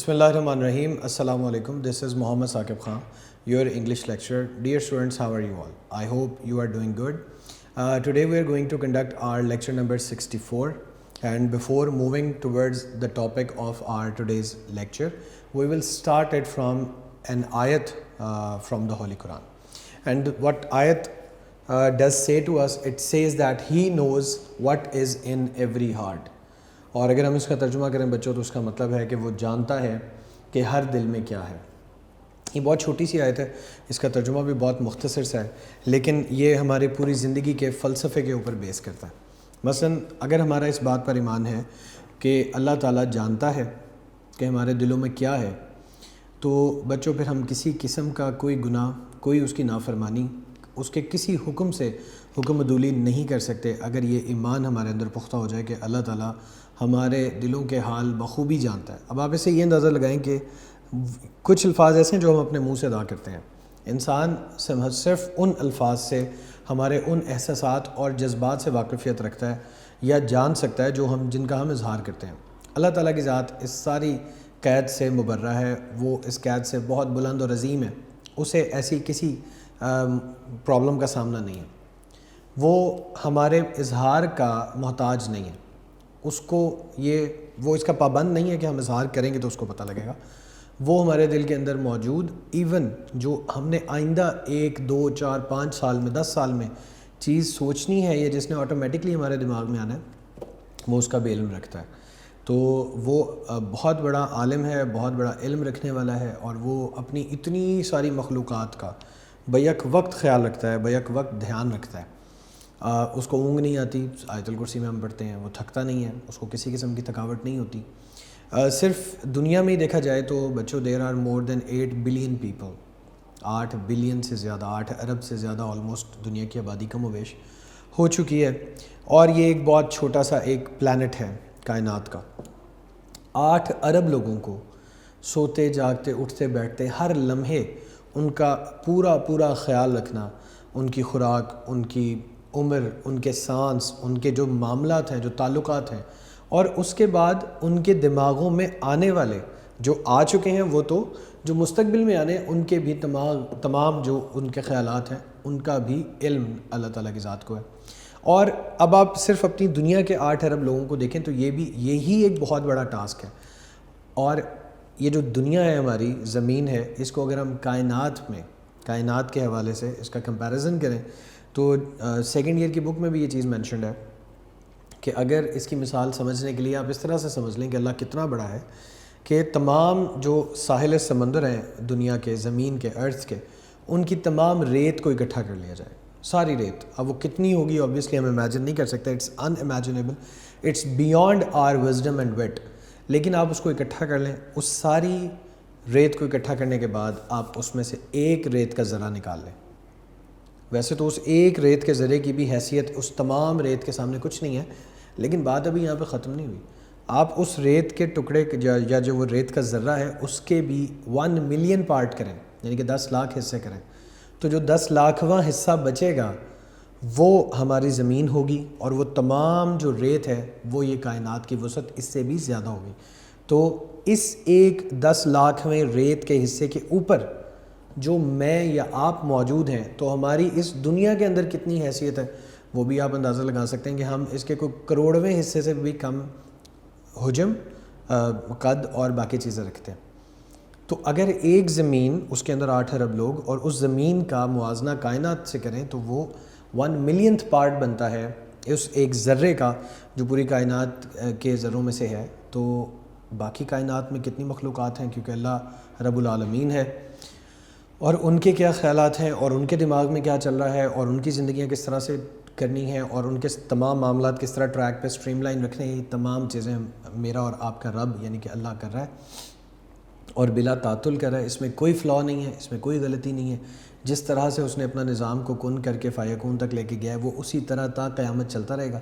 Bismillahirrahmanirrahim. Assalamu alaikum. This is Muhammad Saqib Khan, your English lecturer. Dear students, how are you all? I hope you are doing good. Today we are going to conduct our lecture number 64. And before moving towards the topic of our today's lecture, we will start it from an ayat from the Holy Quran. And what ayat does say to us, it says that He knows what is in every heart. اور اگر ہم اس کا ترجمہ کریں بچوں تو اس کا مطلب ہے کہ وہ جانتا ہے کہ ہر دل میں کیا ہے. یہ بہت چھوٹی سی آیت ہے, اس کا ترجمہ بھی بہت مختصر سا ہے, لیکن یہ ہماری پوری زندگی کے فلسفے کے اوپر بیس کرتا ہے. مثلا اگر ہمارا اس بات پر ایمان ہے کہ اللہ تعالیٰ جانتا ہے کہ ہمارے دلوں میں کیا ہے, تو بچوں پھر ہم کسی قسم کا کوئی گناہ, کوئی اس کی نافرمانی, اس کے کسی حکم سے حکم عدولی نہیں کر سکتے اگر یہ ایمان ہمارے اندر پختہ ہو جائے کہ اللہ تعالیٰ ہمارے دلوں کے حال بخوبی جانتا ہے. اب آپ اسے یہ اندازہ لگائیں کہ کچھ الفاظ ایسے ہیں جو ہم اپنے منہ سے ادا کرتے ہیں. انسان صرف ان الفاظ سے ہمارے ان احساسات اور جذبات سے واقفیت رکھتا ہے یا جان سکتا ہے جن کا ہم اظہار کرتے ہیں. اللہ تعالیٰ کی ذات اس ساری قید سے مبرہ ہے, وہ اس قید سے بہت بلند اور عظیم ہے, اسے ایسی کسی پرابلم کا سامنا نہیں ہے. وہ ہمارے اظہار کا محتاج نہیں ہے, وہ اس کا پابند نہیں ہے کہ ہم اظہار کریں گے تو اس کو پتہ لگے گا. وہ ہمارے دل کے اندر موجود, ایون جو ہم نے آئندہ 1 2 4 5 سال میں 10 سال میں چیز سوچنی ہے یا جس نے آٹومیٹکلی ہمارے دماغ میں آنا ہے, وہ اس کا بھی علم رکھتا ہے. تو وہ بہت بڑا عالم ہے, بہت بڑا علم رکھنے والا ہے, اور وہ اپنی اتنی ساری مخلوقات کا بیک وقت خیال رکھتا ہے, بیک وقت دھیان رکھتا ہے. اس کو اونگ نہیں آتی, آیت الکرسی میں ہم پڑھتے ہیں, وہ تھکتا نہیں ہے, اس کو کسی قسم کی تھکاوٹ نہیں ہوتی. صرف دنیا میں ہی دیکھا جائے تو بچوں there are more than 8 billion people, 8 billion سے زیادہ, 8 ارب سے زیادہ آلموسٹ دنیا کی آبادی کم و بیش ہو چکی ہے. اور یہ ایک بہت چھوٹا سا ایک پلانٹ ہے کائنات کا. 8 ارب لوگوں کو سوتے جاگتے اٹھتے بیٹھتے ہر لمحے ان کا پورا خیال رکھنا, ان کی خوراک, ان کی عمر, ان کے سانس, ان کے جو معاملات ہیں, جو تعلقات ہیں, اور اس کے بعد ان کے دماغوں میں آنے والے جو آ چکے ہیں, وہ تو جو مستقبل میں آنے, ان کے بھی تمام جو ان کے خیالات ہیں, ان کا بھی علم اللہ تعالیٰ کی ذات کو ہے. اور اب آپ صرف اپنی دنیا کے 8 ارب لوگوں کو دیکھیں تو یہی ایک بہت بڑا ٹاسک ہے. اور یہ جو دنیا ہے ہماری, زمین ہے, اس کو اگر ہم کائنات کے حوالے سے اس کا کمپیریزن کریں تو سیکنڈ ایئر کی بک میں بھی یہ چیز مینشنڈ ہے کہ اگر اس کی مثال سمجھنے کے لیے آپ اس طرح سے سمجھ لیں کہ اللہ کتنا بڑا ہے کہ تمام جو ساحل سمندر ہیں دنیا کے, زمین کے, ارتھ کے, ان کی تمام ریت کو اکٹھا کر لیا جائے, ساری ریت. اب وہ کتنی ہوگی اوبویسلی ہم امیجن نہیں کر سکتے, it's unimaginable, it's beyond our wisdom and wit. لیکن آپ اس کو اکٹھا کر لیں, اس ساری ریت کو اکٹھا کرنے کے بعد آپ اس میں سے ایک ریت کا ذرہ نکال لیں. ویسے تو اس ایک ریت کے ذرے کی بھی حیثیت اس تمام ریت کے سامنے کچھ نہیں ہے, لیکن بات ابھی یہاں پہ ختم نہیں ہوئی. آپ اس ریت کے ٹکڑے یا جو وہ ریت کا ذرہ ہے اس کے بھی 1 ملین پارٹ کریں, یعنی کہ 10 لاکھ حصے کریں, تو جو 10 لاکھواں حصہ بچے گا وہ ہماری زمین ہوگی, اور وہ تمام جو ریت ہے وہ یہ کائنات کی وسعت اس سے بھی زیادہ ہوگی. تو اس ایک 10 لاکھویں ریت کے حصے کے اوپر جو میں یا آپ موجود ہیں, تو ہماری اس دنیا کے اندر کتنی حیثیت ہے وہ بھی آپ اندازہ لگا سکتے ہیں کہ ہم اس کے کوئی کروڑویں حصے سے بھی کم حجم, قد اور باقی چیزیں رکھتے ہیں. تو اگر ایک زمین, اس کے اندر 8 ارب لوگ, اور اس زمین کا موازنہ کائنات سے کریں تو وہ 1 ملینتھ پارٹ بنتا ہے اس ایک ذرے کا جو پوری کائنات کے ذروں میں سے ہے. تو باقی کائنات میں کتنی مخلوقات ہیں, کیونکہ اللہ رب العالمین ہے, اور ان کے کیا خیالات ہیں, اور ان کے دماغ میں کیا چل رہا ہے, اور ان کی زندگیاں کس طرح سے کرنی ہیں, اور ان کے تمام معاملات کس طرح ٹریک پہ اسٹریم لائن رکھنے ہیں, یہ تمام چیزیں میرا اور آپ کا رب یعنی کہ اللہ کر رہا ہے, اور بلا تعطل کر رہا ہے. اس میں کوئی فلا نہیں ہے, اس میں کوئی غلطی نہیں ہے. جس طرح سے اس نے اپنا نظام کو کن کر کے فیکون تک لے کے گیا ہے, وہ اسی طرح تا قیامت چلتا رہے گا.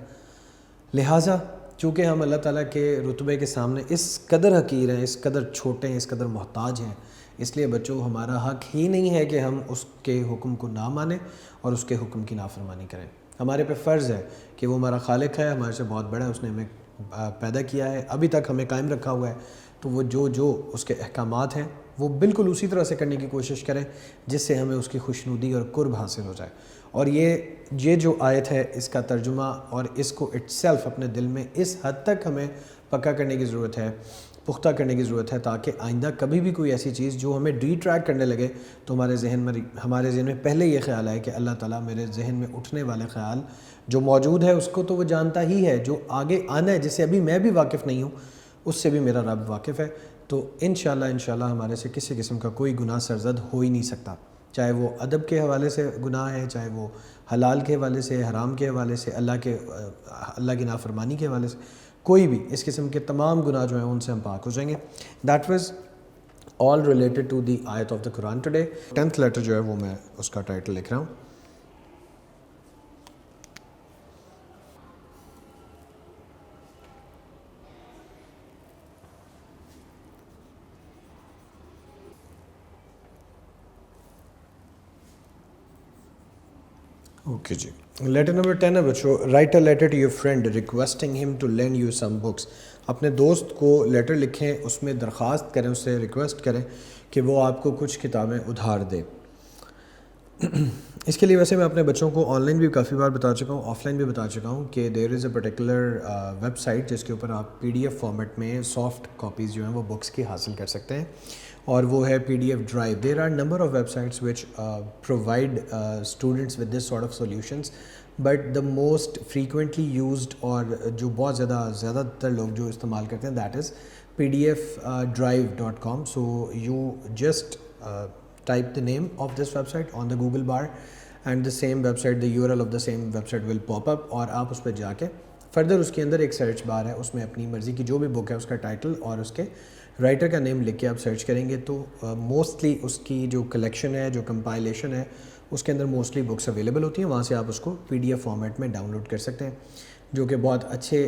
لہٰذا چونکہ ہم اللہ تعالیٰ کے رتبے کے سامنے اس قدر حقیر ہیں, اس قدر چھوٹے ہیں, اس قدر محتاج ہیں, اس لیے بچوں ہمارا حق ہی نہیں ہے کہ ہم اس کے حکم کو نہ مانیں اور اس کے حکم کی نافرمانی کریں. ہمارے پہ فرض ہے کہ وہ ہمارا خالق ہے, ہمارے سے بہت بڑا ہے, اس نے ہمیں پیدا کیا ہے, ابھی تک ہمیں قائم رکھا ہوا ہے, تو وہ جو اس کے احکامات ہیں وہ بالکل اسی طرح سے کرنے کی کوشش کریں جس سے ہمیں اس کی خوشنودی اور قرب حاصل ہو جائے. اور یہ جو آیت ہے اس کا ترجمہ اور اس کو اٹ سیلف اپنے دل میں اس حد تک ہمیں پکا کرنے کی ضرورت ہے, پختہ کرنے کی ضرورت ہے, تاکہ آئندہ کبھی بھی کوئی ایسی چیز جو ہمیں ڈی ٹریک کرنے لگے تو ہمارے ذہن میں پہلے یہ خیال آئے کہ اللہ تعالیٰ میرے ذہن میں اٹھنے والے خیال جو موجود ہے اس کو تو وہ جانتا ہی ہے, جو آگے آنا ہے جس سے ابھی میں بھی واقف نہیں ہوں اس سے بھی میرا رب واقف ہے. تو انشاءاللہ ہمارے سے کسی قسم کا کوئی گناہ سرزد ہو ہی نہیں سکتا, چاہے وہ ادب کے حوالے سے گناہ ہے, چاہے وہ حلال کے حوالے سے, حرام کے حوالے سے, اللہ کی نافرمانی کے حوالے سے, کوئی بھی اس قسم کے تمام گناہ جو ہیں ان سے ہم پاک ہو جائیں گے. That was all related to the آیت of the Quran today. 10th letter جو ہے وہ میں اس کا ٹائٹل لکھ رہا ہوں. اوکے جی, لیٹر نمبر 10 ہے بچوں. Write a letter to your friend requesting him to lend you some books. اپنے دوست کو لیٹر لکھیں, اس میں درخواست کریں, اس سے ریکویسٹ کریں کہ وہ آپ کو کچھ کتابیں ادھار دے. اس کے لیے ویسے میں اپنے بچوں کو آن لائن بھی کافی بار بتا چکا ہوں, آف لائن بھی بتا چکا ہوں کہ دیر از اے پرٹیکولر ویب سائٹ جس کے اوپر آپ PDF فارمیٹ میں سافٹ کاپیز جو ہیں وہ بکس کی حاصل کر سکتے ہیں, اور وہ ہے PDF drive. There are number of websites which provide students with this sort of solutions, but the most frequently used اور جو بہت زیادہ تر لوگ جو استعمال کرتے ہیں that is pdfdrive.com. So you just type the name of this website on the Google bar and the same website, the URL of the same website will pop up, اور آپ اس پہ جا کے فردر اس کے اندر ایک سرچ بار ہے, اس میں اپنی مرضی کی جو بھی بک ہے اس کا ٹائٹل اور اس کے رائٹر کا نیم لکھ کے آپ سرچ کریں گے تو موسٹلی اس کی جو کلیکشن ہے, جو کمپائلیشن ہے, اس کے اندر موسٹلی بکس اویلیبل ہوتی ہیں. وہاں سے آپ اس کو PDF فارمیٹ میں ڈاؤن لوڈ کر سکتے ہیں جو کہ بہت اچھے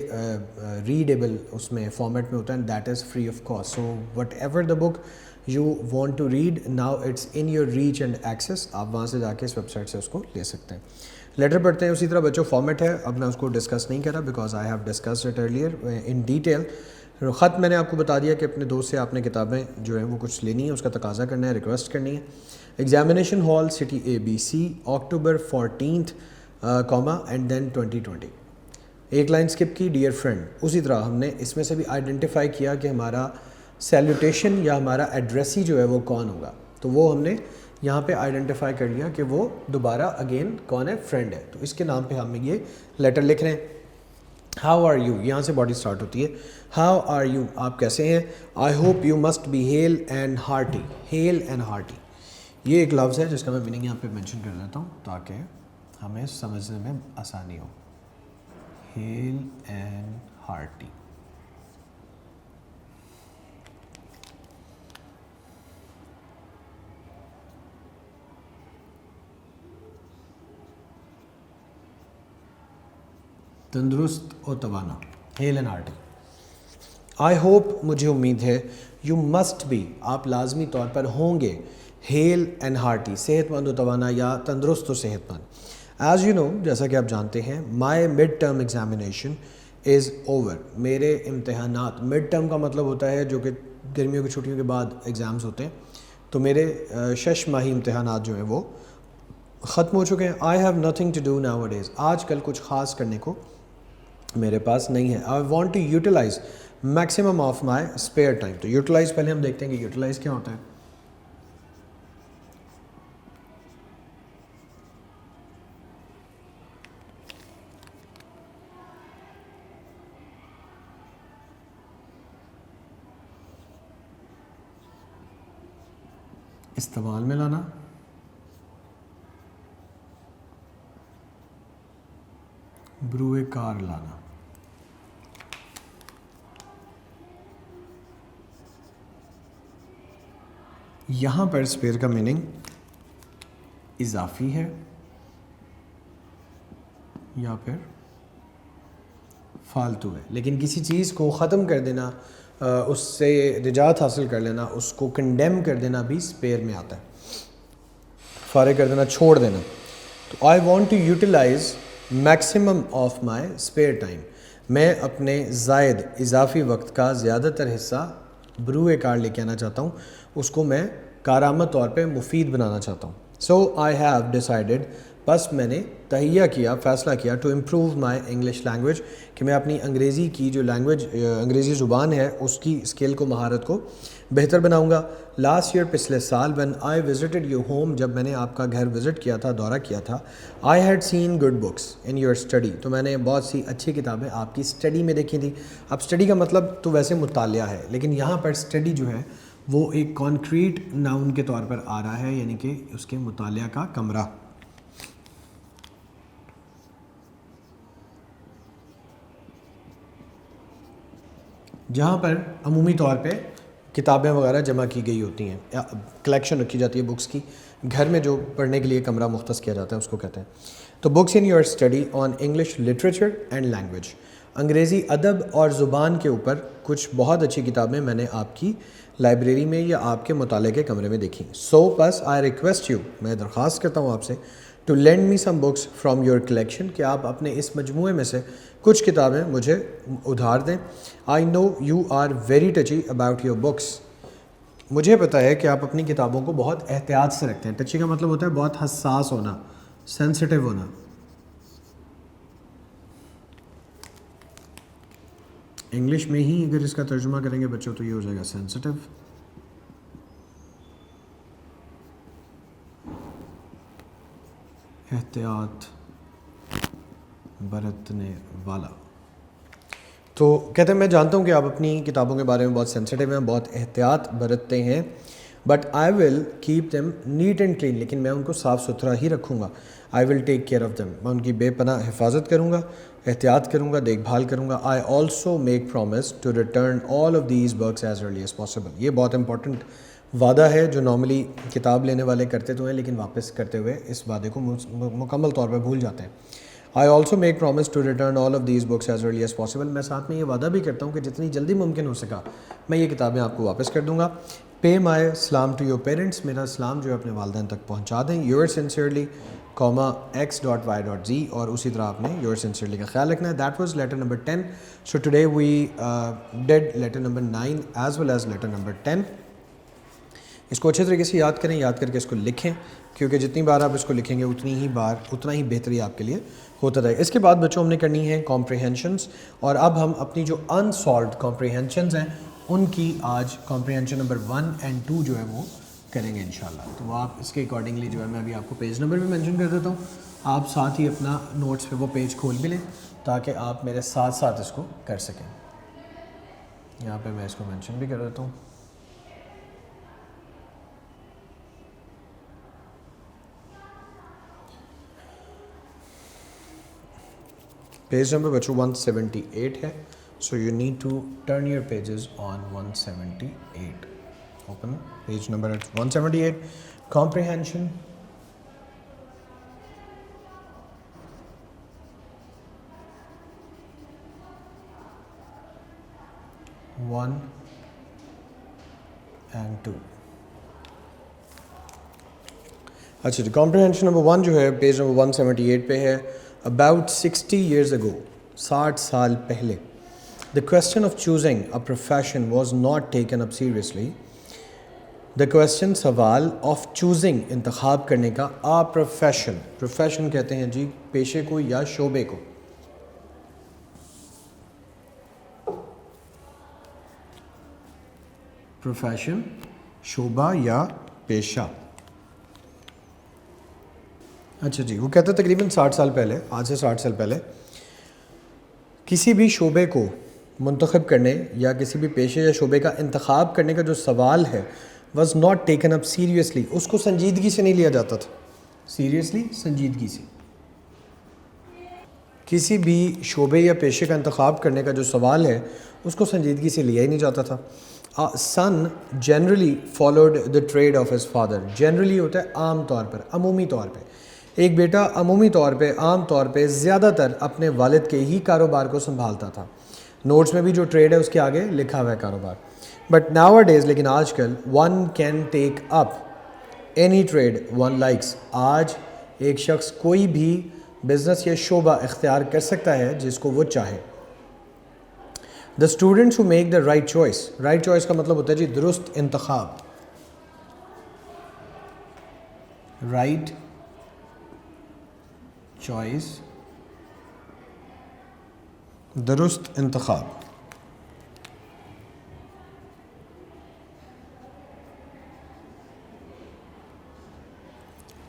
ریڈیبل اس میں فارمیٹ میں ہوتا ہے. That is free of cost. So what ever the book you want to read now it's in your reach and access. آپ وہاں سے جا کے اس ویب سائٹ سے اس کو لے سکتے ہیں. لیٹر پڑھتے ہیں. اسی طرح بچوں فارمیٹ ہے, اب میں اس کو ڈسکس نہیں کرا because I have discussed it earlier in detail. خط میں نے آپ کو بتا دیا کہ اپنے دوست سے آپ نے کتابیں جو ہیں وہ کچھ لینی ہیں, اس کا تقاضا کرنا ہے, ریکویسٹ کرنی ہے. Examination hall city ABC October 14th, and then 2020. ایک لائن اسکپ کی, ڈیئر فرینڈ. اسی طرح ہم نے اس میں سے بھی آئیڈینٹیفائی کیا کہ ہمارا سیلوٹیشن یا ہمارا ایڈریسی جو ہے وہ کون ہوگا, تو وہ ہم نے یہاں پہ آئیڈینٹیفائی کر لیا کہ وہ دوبارہ اگین کون ہے, فرینڈ ہے. تو اس کے نام پہ ہم یہ لیٹر لکھ رہے ہیں. ہاؤ آر یو, یہاں سے باڈی سٹارٹ ہوتی ہے. ہاؤ آر یو, آپ کیسے ہیں. I hope you must be hale and hearty. Hale and hearty یہ ایک لفظ ہے جس کا میں میننگ یہاں پہ مینشن کر دیتا ہوں تاکہ ہمیں سمجھنے میں آسانی ہو. Heel and horti. تندرست اور توانا. Hale and hearty. I hope, مجھے امید ہے. یو مسٹ بی, آپ لازمی طور پر ہوں گے. ہیل اینڈ ہارٹی, صحت مند و توانا یا تندرست و صحت مند. ایز یو نو, جیسا کہ آپ جانتے ہیں, مائی مڈ ٹرم ایگزامینیشن از اوور. میرے امتحانات, مڈ ٹرم کا مطلب ہوتا ہے جو کہ گرمیوں کی چھٹیوں کے بعد ایگزامز ہوتے ہیں, تو میرے 6 ماہی امتحانات جو ہیں وہ ختم ہو چکے ہیں. I have nothing to do nowadays. آج کل کچھ خاص کرنے کو میرے پاس نہیں ہے. I want to utilise maximum of my spare time. تو یوٹیلائز پہلے ہم دیکھتے ہیں کہ یوٹیلائز کیا ہوتا ہے. استعمال میں لانا, بروئے کار لانا. یہاں پر اسپیئر کا میننگ اضافی ہے یا پھر فالتو ہے, لیکن کسی چیز کو ختم کر دینا, اس سے نجات حاصل کر لینا, اس کو کنڈیم کر دینا بھی اسپیئر میں آتا ہے. فارغ کر دینا, چھوڑ دینا. تو I want to utilise maximum of my spare time. میں اپنے زائد اضافی وقت کا زیادہ تر حصہ بروئے کار لے کے آنا چاہتا ہوں, اس کو میں کارآمد طور پہ مفید بنانا چاہتا ہوں. سو آئی ہیو ڈیسائیڈڈ, بس میں نے تہیہ کیا, فیصلہ کیا, to improve my English language, کہ میں اپنی انگریزی کی جو لینگویج, انگریزی زبان ہے, اس کی اسکل کو, مہارت کو بہتر بناؤں گا. لاسٹ ایئر, پچھلے سال, when I visited your home, جب میں نے آپ کا گھر وزٹ کیا تھا, دورہ کیا تھا, I had seen good books in your study, تو میں نے بہت سی اچھی کتابیں آپ کی اسٹڈی میں دیکھی تھیں. اب اسٹڈی کا مطلب تو ویسے مطالعہ ہے, لیکن یہاں پر اسٹڈی جو ہے وہ ایک کانکریٹ ناؤن کے طور پر آ رہا ہے, یعنی کہ اس کے مطالعہ کا کمرہ. جہاں پر عمومی طور پہ کتابیں وغیرہ جمع کی گئی ہوتی ہیں, کلیکشن رکھی جاتی ہے بکس کی, گھر میں جو پڑھنے کے لیے کمرہ مختص کیا جاتا ہے اس کو کہتے ہیں. تو books in your study on English literature and language, انگریزی ادب اور زبان کے اوپر کچھ بہت اچھی کتابیں میں نے آپ کی لائبریری میں یا آپ کے مطالعے کے کمرے میں دیکھی. سو بس آئی ریکویسٹ یو, میں درخواست کرتا ہوں آپ سے, to lend me some books from your collection, کہ آپ اپنے اس مجموعے میں سے کچھ کتابیں مجھے ادھار دیں. I know you are very touchy about your books, مجھے پتہ ہے کہ آپ اپنی کتابوں کو بہت احتیاط سے رکھتے ہیں. ٹچی کا مطلب ہوتا ہے بہت حساس ہونا, سینسٹیو ہونا. انگلش میں ہی اگر اس کا ترجمہ کریں گے بچوں تو یہ ہو جائے گا سینسٹیو. احتیاط برتنے والا. تو کہتے ہیں میں جانتا ہوں کہ آپ اپنی کتابوں کے بارے میں بہت سینسٹیو ہیں, بہت احتیاط برتتے ہیں, but I will keep them neat and clean, لیکن میں ان کو صاف ستھرا ہی رکھوں گا. I will take care of them, میں ان کی بے پناہ حفاظت کروں گا, احتیاط کروں گا, دیکھ بھال کروں گا. I also make promise to return all of these books as early as possible. یہ بہت امپورٹنٹ وعدہ ہے جو نارملی کتاب لینے والے کرتے تو ہیں, لیکن واپس کرتے ہوئے اس وعدے کو مکمل طور پہ بھول جاتے ہیں. I also make promise to return all of these books as early as possible. میں ساتھ میں یہ وعدہ بھی کرتا ہوں کہ جتنی جلدی ممکن ہو سکا میں یہ کتابیں آپ کو واپس کر دوں گا. پے مائی سلام ٹو یور پیرنٹس, میرا سلام جو ہے اپنے والدین تک پہنچا دیں. یور سنسیئرلی x.y.z, اور اسی طرح آپ نے یور سنسیئرلی کا خیال رکھنا ہے. That was letter number 10. So today we did letter number 9 as well as letter number 10. اس کو اچھے طریقے سے یاد کریں, یاد کر کے اس کو لکھیں, کیونکہ جتنی بار آپ اس کو لکھیں گے اتنا ہی بہتری آپ کے لیے ہوتا رہے. اس کے بعد بچوں ہم نے کرنی ہے کمپریہنشنز, اور اب ہم اپنی جو انسالوڈ کمپریہنشنز ہیں ان کی آج کمپریہنشن نمبر 1 and 2 جو ہے وہ کریں گے انشاءاللہ. تو وہ آپ اس کے اکارڈنگلی جو ہے میں ابھی آپ کو پیج نمبر بھی مینشن کر دیتا ہوں, آپ ساتھ ہی اپنا نوٹس پہ وہ پیج کھول بھی لیں تاکہ آپ میرے ساتھ ساتھ اس کو کر سکیں. یہاں پہ میں اس کو مینشن بھی کر دیتا ہوں. پیج نمبر بچوں 178 ہے, so you need to turn your pages on 178. Open page number 178. Comprehension. One and 2. اچھا جی, کمپریہنشن نمبر 1 جو ہے پیج نمبر 178 پہ ہے. About 60 years ago, 60 سال پہلے, the question of choosing a profession was not taken up seriously. The question, سوال of choosing, انتخاب کرنے کا, a profession, profession کہتے ہیں جی پیشے کو یا شعبے کو. profession, شعبہ یا پیشہ. اچھا جی, وہ کہتا ہے تقریباً 60 سال پہلے, آج سے 60 سال پہلے, کسی بھی شعبے کو منتخب کرنے یا کسی بھی پیشے یا شعبے کا انتخاب کرنے کا جو سوال ہے was not taken up seriously, اس کو سنجیدگی سے نہیں لیا جاتا تھا. سیریسلی, سنجیدگی سے. کسی بھی شعبے یا پیشے کا انتخاب کرنے کا جو سوال ہے اس کو سنجیدگی سے لیا ہی نہیں جاتا تھا. Son generally followed the trade of his father. Generally ہوتا ہے عام طور پر, عمومی طور پہ. ایک بیٹا عمومی طور پہ, عام طور پہ, زیادہ تر اپنے والد کے ہی کاروبار کو سنبھالتا تھا. نوٹس میں بھی جو ٹریڈ ہے اس کے آگے لکھا ہوا ہے کاروبار. بٹ ناؤ ڈیز, لیکن آج کل, one can take up any trade one likes. آج ایک شخص کوئی بھی بزنس یا شعبہ اختیار کر سکتا ہے جس کو وہ چاہے. دا students who make the right choice. Right choice کا مطلب ہوتا ہے جی درست انتخاب. رائٹ چوائس درست انتخاب.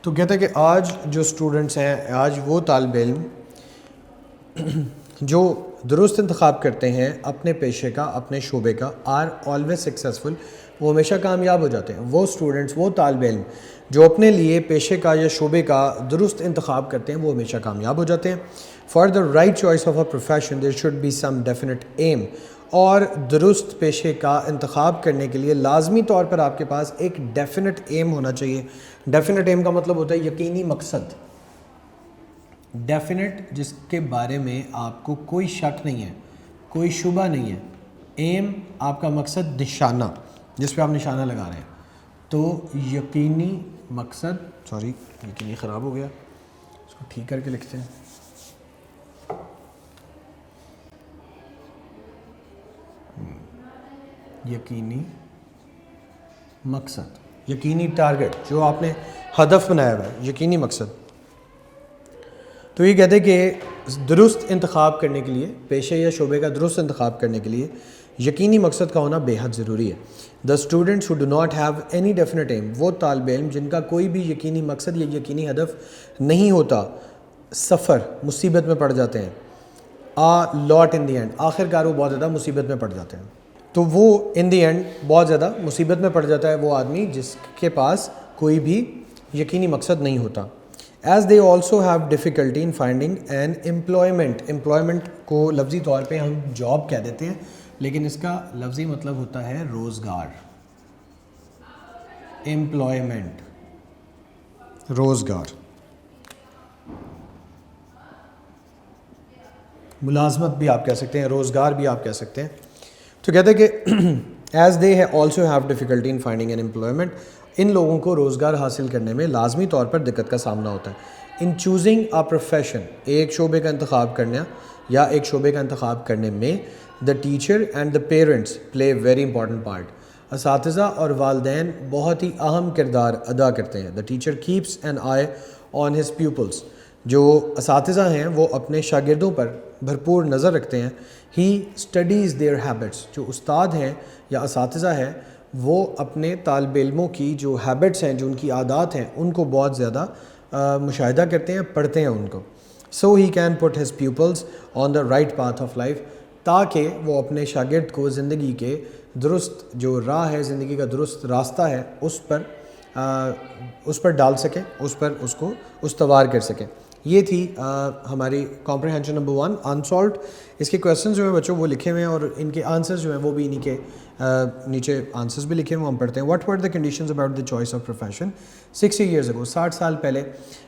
تو کہتے ہیں کہ آج جو اسٹوڈنٹس ہیں, آج وہ طالب علم جو درست انتخاب کرتے ہیں اپنے پیشے کا, اپنے شعبے کا, آر آلویز سکسیزفل, وہ ہمیشہ کامیاب ہو جاتے ہیں. وہ اسٹوڈنٹس, وہ طالب علم جو اپنے لیے پیشے کا یا شعبے کا درست انتخاب کرتے ہیں وہ ہمیشہ کامیاب ہو جاتے ہیں. For the right choice of a profession there should be some definite aim. اور درست پیشے کا انتخاب کرنے کے لیے لازمی طور پر آپ کے پاس ایک ڈیفینٹ ایم ہونا چاہیے. ڈیفینٹ ایم کا مطلب ہوتا ہے یقینی مقصد, ڈیفینٹ جس کے بارے میں آپ کو کوئی شک نہیں ہے, کوئی شبہ نہیں ہے. ایم آپ کا مقصد, نشانہ جس پہ آپ نشانہ لگا رہے ہیں. تو یقینی مقصد, سوری یقینی خراب ہو گیا, اس کو ٹھیک کر کے لکھتے ہیں. یقینی مقصد, یقینی ٹارگٹ جو آپ نے ہدف بنایا ہوا ہے, یقینی مقصد. تو یہ کہتے ہیں کہ درست انتخاب کرنے کے لیے, پیشے یا شعبے کا درست انتخاب کرنے کے لیے یقینی مقصد کا ہونا بے حد ضروری ہے. The students who do not have any definite aim, وہ طالب علم جن کا کوئی بھی یقینی مقصد یا یقینی ہدف نہیں ہوتا, سفر مصیبت میں پڑ جاتے ہیں. لاٹ ان دی اینڈ, آخر کار وہ بہت زیادہ مصیبت میں پڑ جاتے ہیں. تو وہ ان دی اینڈ بہت زیادہ مصیبت میں پڑ جاتا ہے وہ آدمی جس کے پاس کوئی بھی یقینی مقصد نہیں ہوتا. As they also have difficulty in finding an employment. Employment کو لفظی طور پہ ہم جاب کہہ دیتے ہیں, لیکن اس کا لفظی مطلب ہوتا ہے روزگار. امپلائمنٹ, روزگار, ملازمت بھی آپ کہہ سکتے ہیں, روزگار بھی آپ کہہ سکتے ہیں. تو کہتے ہیں کہ as they also have difficulty in finding an employment, ان لوگوں کو روزگار حاصل کرنے میں لازمی طور پر دقت کا سامنا ہوتا ہے. ان چوزنگ اے پروفیشن, ایک شعبے کا انتخاب کرنا یا ایک شعبے کا انتخاب کرنے میں the teacher and the parents play very important part. اساتذہ اور والدین بہت ہی اہم کردار ادا کرتے ہیں. The teacher keeps an eye on his pupils, جو اساتذہ ہیں وہ اپنے شاگردوں پر بھرپور نظر رکھتے ہیں. ہی اسٹڈیز دیئر ہیبٹس, جو استاد ہیں یا اساتذہ ہیں وہ اپنے طالب علموں کی جو ہیبٹس ہیں, جو ان کی عادات ہیں, ان کو بہت زیادہ مشاہدہ کرتے ہیں, پڑھتے ہیں ان کو. So he can put his peoples on the right path of life, تاکہ وہ اپنے شاگرد کو زندگی کے درست جو راہ ہے, زندگی کا درست راستہ ہے, اس پر ڈال سکیں, اس پر اس کو استوار کر سکیں. یہ تھی ہماری کمپریہنشن نمبر 1 انسالوڈ. اس کے کویسچنز جو ہیں بچوں وہ لکھے ہوئے ہیں, اور ان کے آنسرز جو ہیں وہ بھی انہیں کے نیچے آنسرز بھی لکھے ہوئے ہم پڑھتے ہیں. What were the conditions about the choice of profession 60 years اگو, 60 سال پہلے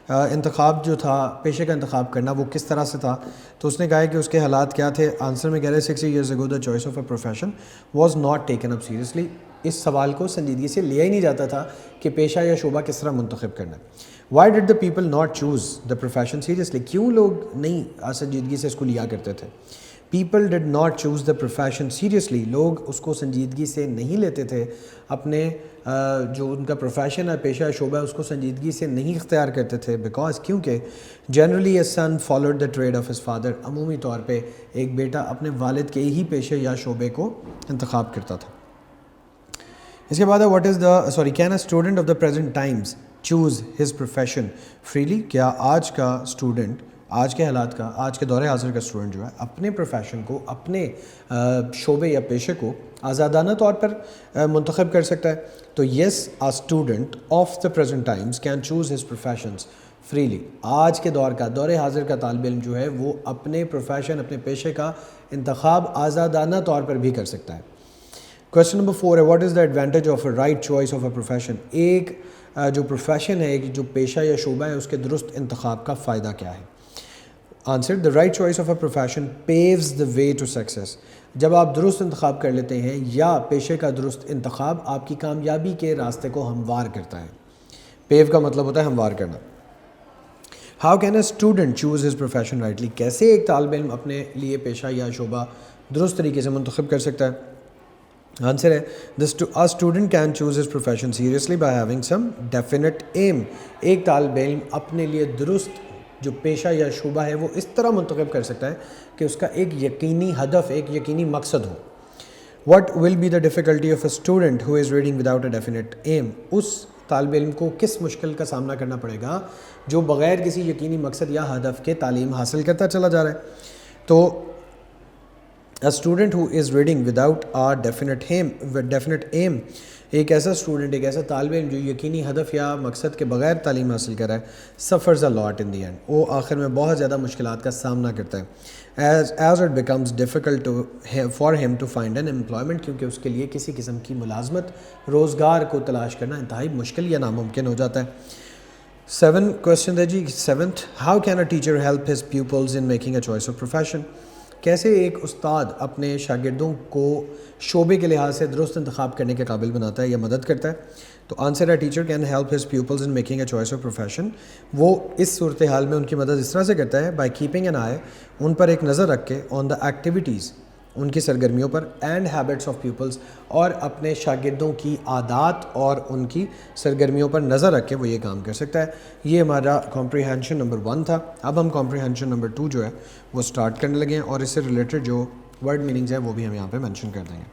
انتخاب جو تھا, پیشے کا انتخاب کرنا, وہ کس طرح سے تھا. تو اس نے کہا ہے کہ اس کے حالات کیا تھے. آنسر میں کہہ رہے 60 years ago the choice of a profession was not taken up seriously. اس سوال کو سنجیدگی سے لیا ہی نہیں جاتا تھا کہ پیشہ یا شعبہ کس طرح منتخب کرنا ہے. Why did the people not choose the profession seriously, کیوں لوگ نہیں سنجیدگی سے اس کو لیا کرتے تھے. People did not choose the profession seriously, لوگ اس کو سنجیدگی سے نہیں لیتے تھے, اپنے جو ان کا پروفیشن ہے, پیشہ شعبہ, اس کو سنجیدگی سے نہیں اختیار کرتے تھے. بیکاز کیونکہ generally a son followed the trade of his father, عمومی طور پہ ایک بیٹا اپنے والد کے ہی پیشے یا شعبے کو انتخاب کرتا تھا. اس کے بعد ہے what is the can a student of the present Times choose his profession freely. کیا آج کا اسٹوڈنٹ, آج کے حالات کا, آج کے دور حاضر کا اسٹوڈنٹ جو ہے اپنے پروفیشن کو, اپنے شعبے یا پیشے کو آزادانہ طور پر منتخب کر سکتا ہے؟ تو yes, a student of the present times can choose his professions freely. آج کے دور کا, دور حاضر کا طالب علم جو ہے وہ اپنے پروفیشن, اپنے پیشے کا انتخاب آزادانہ طور پر بھی کر سکتا ہے. کویشچن نمبر 4 ہے what is the advantage of a right choice of a profession. ایک جو پروفیشن ہے, ایک جو پیشہ یا شعبہ ہے, اس کے درست انتخاب کا فائدہ کیا ہے؟ Answer, the right choice of a profession paves the way to success. جب آپ درست انتخاب کر لیتے ہیں یا پیشے کا درست انتخاب آپ کی کامیابی کے راستے کو ہموار کرتا ہے. پیو کا مطلب ہوتا ہے ہموار کرنا. How can a student choose his profession rightly. کیسے ایک طالب علم اپنے لیے پیشہ یا شعبہ درست طریقے سے منتخب کر سکتا ہے. آنسر ہے a student can choose his profession seriously by having some definite aim. ایک طالب علم اپنے لیے درست جو پیشہ یا شعبہ ہے وہ اس طرح منتخب کر سکتا ہے کہ اس کا ایک یقینی ہدف، ایک یقینی مقصد ہو. What will be the difficulty of a student who is reading without a definite aim? اس طالب علم کو کس مشکل کا سامنا کرنا پڑے گا جو بغیر کسی یقینی مقصد یا ہدف کے تعلیم حاصل کرتا چلا جا رہا ہے. تو a student who is reading without a definite aim، ایک ایسا اسٹوڈنٹ، ایک ایسا طالب علم جو یقینی ہدف یا مقصد کے بغیر تعلیم حاصل کر رہا ہے، suffers a lot in the end، وہ آخر میں بہت زیادہ مشکلات کا سامنا کرتا ہے. as it becomes difficult for him to find an employment، کیونکہ اس کے لیے کسی قسم کی ملازمت، روزگار کو تلاش کرنا انتہائی مشکل یا ناممکن ہو جاتا ہے. 7 question ہے جی. 7th، how can a teacher help his pupils in making a choice of profession؟ کیسے ایک استاد اپنے شاگردوں کو شعبے کے لحاظ سے درست انتخاب کرنے کے قابل بناتا ہے یا مدد کرتا ہے؟ تو آنسر ہے teacher can help his pupils in making a choice of profession. وہ اس صورتحال میں ان کی مدد اس طرح سے کرتا ہے بائی کیپنگ این آئی، ان پر ایک نظر رکھ کے، آن دا ایکٹیویٹیز، ان کی سرگرمیوں پر، اینڈ ہیبٹس آف پیپلز، اور اپنے شاگردوں کی عادات اور ان کی سرگرمیوں پر نظر رکھ کے وہ یہ کام کر سکتا ہے. یہ ہمارا کمپریہنشن نمبر 1 تھا. اب ہم کمپریہنشن نمبر 2 جو ہے وہ سٹارٹ کرنے لگے ہیں، اور اس سے ریلیٹڈ جو ورڈ میننگز ہیں وہ بھی ہم یہاں پہ مینشن کر دیں گے.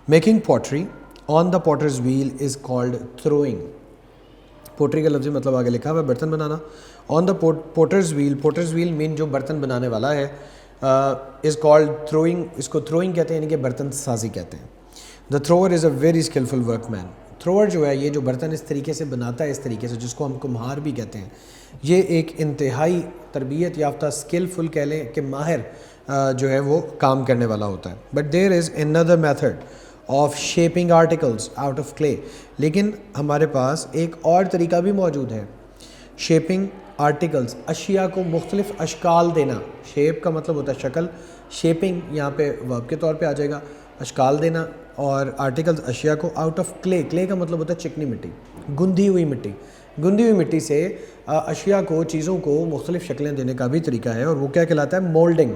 Making pottery on the potter's wheel is called throwing. Pottery کا لفظی مطلب آگے لکھا ہوا ہے برتن بنانا. On the potter's wheel, potter's wheel مین جو برتن بنانے والا ہے، از کالڈ تھروئنگ. اس کو تھروئنگ کہتے ہیں، یعنی کہ برتن سازی کہتے ہیں. دا تھروور از اے ویری اسکلفل ورک مین. تھروور جو ہے، یہ جو برتن اس طریقے سے بناتا ہے، اس طریقے سے، جس کو ہم کمہار بھی کہتے ہیں، یہ ایک انتہائی تربیت یافتہ، اسکلفل کہہ لیں کہ ماہر جو ہے وہ کام کرنے والا ہوتا ہے. But there is another method of shipping articles out of clay. لیکن ہمارے پاس ایک اور طریقہ بھی موجود ہے، شیپنگ آرٹیکلز، اشیاء کو مختلف اشکال دینا. شیپ کا مطلب ہوتا ہے شکل، شیپنگ یہاں پہ ورب کے طور پہ آ جائے گا، اشکال دینا، اور آرٹیکلز اشیاء کو آؤٹ آف کلے. کلے کا مطلب ہوتا ہے چکنی مٹی، گندھی ہوئی مٹی. گندھی ہوئی مٹی سے اشیاء کو، چیزوں کو مختلف شکلیں دینے کا بھی طریقہ ہے، اور وہ کیا کہلاتا ہے؟ مولڈنگ.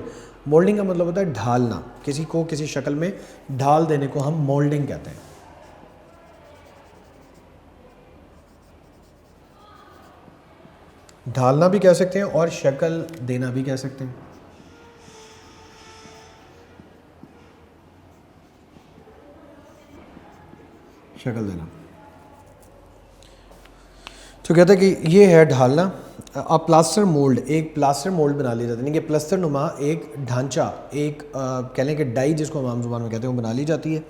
مولڈنگ کا مطلب ہوتا ہے ڈھالنا، کسی کو کسی شکل میں ڈھال دینے کو ہم مولڈنگ کہتے ہیں. ڈھالنا بھی کہہ سکتے ہیں اور شکل دینا بھی کہہ سکتے ہیں. شکل دینا. تو کہتا ہے کہ یہ ہے ڈھالنا. اب پلاسٹر مولڈ، ایک پلاسٹر مولڈ بنا لیا جاتا ہے، یعنی کہ پلستر نما ایک ڈھانچہ، ایک کہہ لیں کہ ڈائی جس کو ہم عام زبان میں کہتے ہیں، وہ بنا لی جاتی ہے،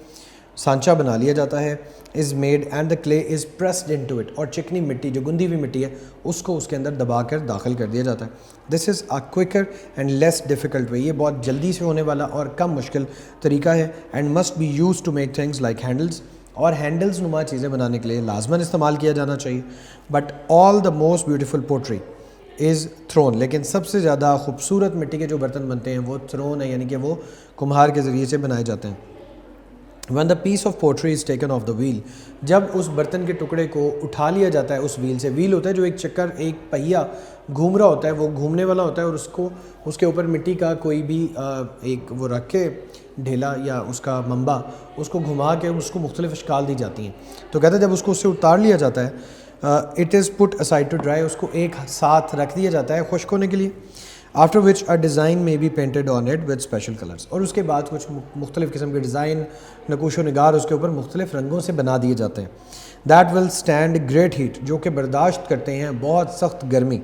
سانچہ بنا لیا جاتا ہے. Is made and the clay is pressed into it, اور چکنی مٹی جو گندھی ہوئی مٹی ہے اس کو اس کے اندر دبا کر داخل کر دیا جاتا ہے. This is a quicker and less difficult وے، یہ بہت جلدی سے ہونے والا اور کم مشکل طریقہ ہے. And must be use to make things like handles, اور ہینڈلز نما چیزیں بنانے کے لیے لازماً استعمال کیا جانا چاہیے. But all the most beautiful pottery is thrown, لیکن سب سے زیادہ خوبصورت مٹی کے جو برتن بنتے ہیں وہ تھرون ہے، یعنی کہ وہ کمہار کے ذریعے سے بنائے جاتے ہیں. when the piece of pottery is taken off the wheel، جب اس برتن کے ٹکڑے کو اٹھا لیا جاتا ہے اس ویل سے. ویل ہوتا ہے جو ایک چکر، ایک پہیا گھوم رہا ہوتا ہے، وہ گھومنے والا ہوتا ہے، اور اس کو اس کے اوپر مٹی کا کوئی بھی ایک وہ رکھ کے ڈھیلا یا اس کا منبع، اس کو گھما کے اس کو مختلف اشکال دی جاتی ہیں. تو کہتے ہیں جب اس کو اس سے اتار لیا جاتا ہے، it is put aside to dry, اس کو ایک ساتھ رکھ دیا جاتا ہے خشک ہونے کے لیے. After which a design may be painted on it with special colours, اور اس کے بعد کچھ مختلف قسم کے ڈیزائن، نقوش و نگار اس کے اوپر مختلف رنگوں سے بنا دیے جاتے ہیں. That will stand great heat, جو کہ برداشت کرتے ہیں بہت سخت گرمی.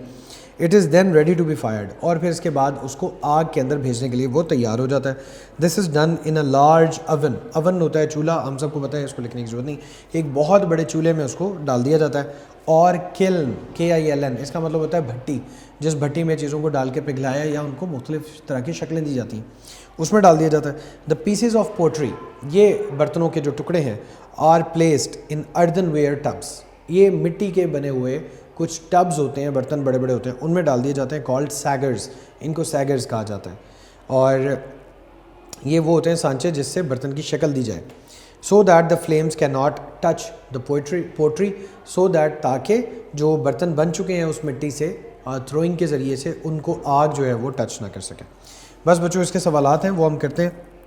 It is then ready to be fired, اور پھر اس کے بعد اس کو آگ کے اندر بھیجنے کے لیے وہ تیار ہو جاتا ہے. This is done in a large oven, oven ہوتا ہے چولہا، ہم سب کو پتہ ہے، اس کو لکھنے کی ضرورت نہیں. ایک بہت بڑے چولہے میں اس کو ڈال دیا جاتا ہے. اور کلن، KILN، اس کا مطلب ہوتا ہے بھٹی، جس بھٹی میں چیزوں کو ڈال کے پگھلایا یا ان کو مختلف طرح کی شکلیں دی جاتی ہیں، اس میں ڈال دیا جاتا ہے. دا پیسز آف پوٹری، یہ برتنوں کے جو ٹکڑے ہیں، آر پلیسڈ ان اردن ویئر ٹبس، یہ مٹی کے بنے ہوئے کچھ ٹبز ہوتے ہیں، برتن بڑے بڑے ہوتے ہیں، ان میں ڈال دیے جاتے ہیں. کالڈ سیگرز، ان کو سیگرز کہا جاتا ہے. اور یہ وہ ہوتے ہیں سانچے جس سے برتن کی شکل دی جائے. سو دیٹ دا فلیمز کی not touch the pottery, so that تاکہ جو برتن بن چکے ہیں اس مٹی سے تھروئنگ کے ذریعے سے ان کو آگ جو ہے وہ ٹچ نہ کر سکے. بس بچوں اس کے سوالات ہیں وہ ہم کرتے ہیں.